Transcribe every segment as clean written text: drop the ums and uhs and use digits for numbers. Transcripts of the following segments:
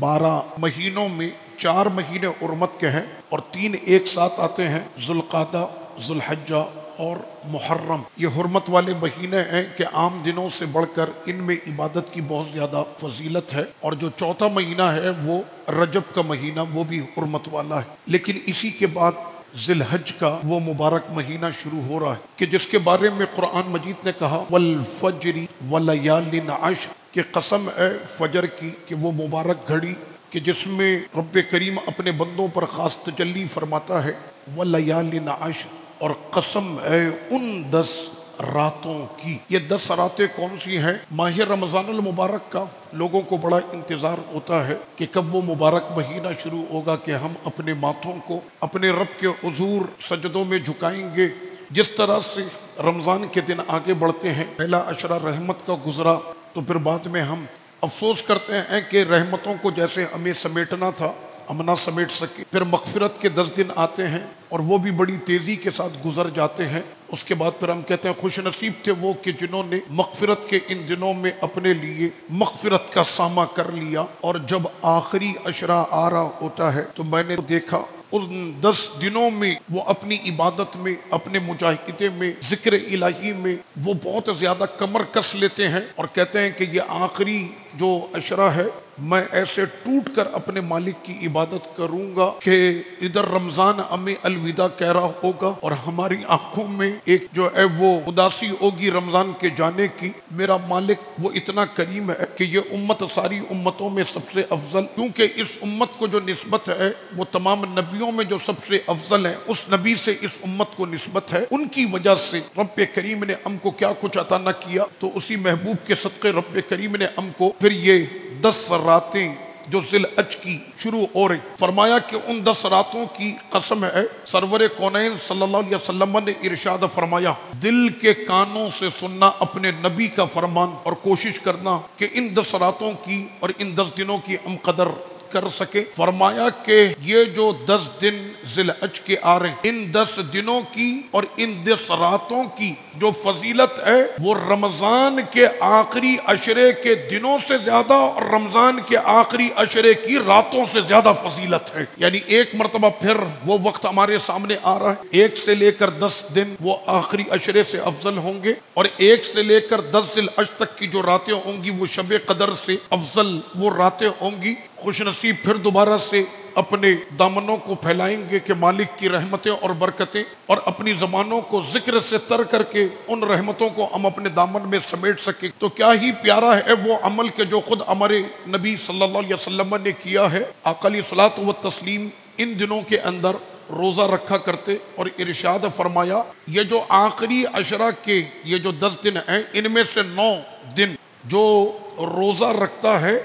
12 مہینوں میں 4 مہینے حرمت کے ہیں اور 3 ایک ساتھ آتے ہیں، ذوالقعدہ، ذوالحجہ اور محرم۔ یہ حرمت والے مہینے ہیں کہ عام دنوں سے بڑھ کر ان میں عبادت کی بہت زیادہ فضیلت ہے، اور جو چوتھا مہینہ ہے وہ رجب کا مہینہ، وہ بھی حرمت والا ہے۔ لیکن اسی کے بعد ذی الحج کا وہ مبارک مہینہ شروع ہو رہا ہے کہ جس کے بارے میں قرآن مجید نے کہا والفجر ولیال عشر، کہ قسم ہے فجر کی کہ وہ مبارک گھڑی کہ جس میں رب کریم اپنے بندوں پر خاص تجلی فرماتا ہے، ولیال عشر، اور قسم ہے ان 10 راتوں کی۔ یہ 10 راتیں کون سی ہیں؟ ماہ رمضان المبارک کا لوگوں کو بڑا انتظار ہوتا ہے کہ کب وہ مبارک مہینہ شروع ہوگا کہ ہم اپنے ماتھوں کو اپنے رب کے حضور سجدوں میں جھکائیں گے۔ جس طرح سے رمضان کے دن آگے بڑھتے ہیں، پہلا عشرہ رحمت کا گزرا تو پھر بعد میں ہم افسوس کرتے ہیں کہ رحمتوں کو جیسے ہمیں سمیٹنا تھا ہم نہ سمیٹ سکے۔ پھر مغفرت کے 10 دن آتے ہیں اور وہ بھی بڑی تیزی کے ساتھ گزر جاتے ہیں۔ اس کے بعد پھر ہم کہتے ہیں خوش نصیب تھے وہ کہ جنہوں نے مغفرت کے ان دنوں میں اپنے لیے مغفرت کا سامہ کر لیا۔ اور جب آخری عشرہ آ رہا ہوتا ہے تو میں نے دیکھا ان 10 دنوں میں وہ اپنی عبادت میں، اپنے مجاہدے میں، ذکر الہی میں وہ بہت زیادہ کمر کس لیتے ہیں اور کہتے ہیں کہ یہ آخری جو عشرہ ہے میں ایسے ٹوٹ کر اپنے مالک کی عبادت کروں گا کہ ادھر رمضان ہمیں الوداع کہہ رہا ہوگا اور ہماری آنکھوں میں ایک جو ہے وہ اداسی ہوگی رمضان کے جانے کی۔ میرا مالک وہ اتنا کریم ہے کہ یہ امت ساری امتوں میں سب سے افضل، کیونکہ اس امت کو جو نسبت ہے وہ تمام نبیوں میں جو سب سے افضل ہے اس نبی سے اس امت کو نسبت ہے۔ ان کی وجہ سے رب کریم نے ہم کو کیا کچھ عطا نہ کیا، تو اسی محبوب کے صدقے رب کریم نے ہم کو پھر یہ 10 راتیں جو ذی الحج کی شروع ہو رہی، فرمایا کہ ان 10 راتوں کی قسم ہے، سرور کونین صلی اللہ علیہ وسلم نے ارشاد فرمایا دل کے کانوں سے سننا اپنے نبی کا فرمان اور کوشش کرنا کہ ان 10 راتوں کی اور ان 10 دنوں کی ہم قدر کر سکے۔ فرمایا کہ یہ جو 10 دن ذی الحج کے آ رہے ہیں، ان 10 دنوں کی اور ان 10 راتوں کی جو فضیلت ہے وہ رمضان کے آخری عشرے کے دنوں سے زیادہ اور رمضان کے آخری عشرے کی راتوں سے زیادہ فضیلت ہے۔ یعنی ایک مرتبہ پھر وہ وقت ہمارے سامنے آ رہا ہے، 1 سے لے کر 10 دن وہ آخری عشرے سے افضل ہوں گے، اور 1 سے لے کر 10 ذی الحج تک کی جو راتیں ہوں گی وہ شب قدر سے افضل وہ راتیں ہوں گی۔ خوش نصیب پھر دوبارہ سے اپنے دامنوں کو پھیلائیں گے کہ مالک کی رحمتیں اور برکتیں، اور اپنی زبانوں کو ذکر سے تر کر کے ان رحمتوں کو ہم اپنے دامن میں سمیٹ سکیں۔ تو کیا ہی پیارا ہے وہ عمل کہ جو خود ہمارے نبی صلی اللہ علیہ وسلم نے کیا ہے۔ آقا علیہ الصلوۃ والتسلیم ان دنوں کے اندر روزہ رکھا کرتے اور ارشاد فرمایا یہ جو آخری عشرہ کے یہ جو 10 دن ہیں ان میں سے 9 دن جو روزہ رکھتا ہے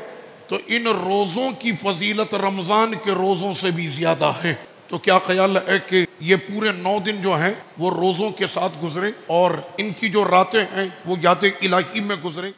تو ان روزوں کی فضیلت رمضان کے روزوں سے بھی زیادہ ہے۔ تو کیا خیال ہے کہ یہ پورے 9 دن جو ہیں وہ روزوں کے ساتھ گزریں اور ان کی جو راتیں ہیں وہ یاد الہی میں گزریں۔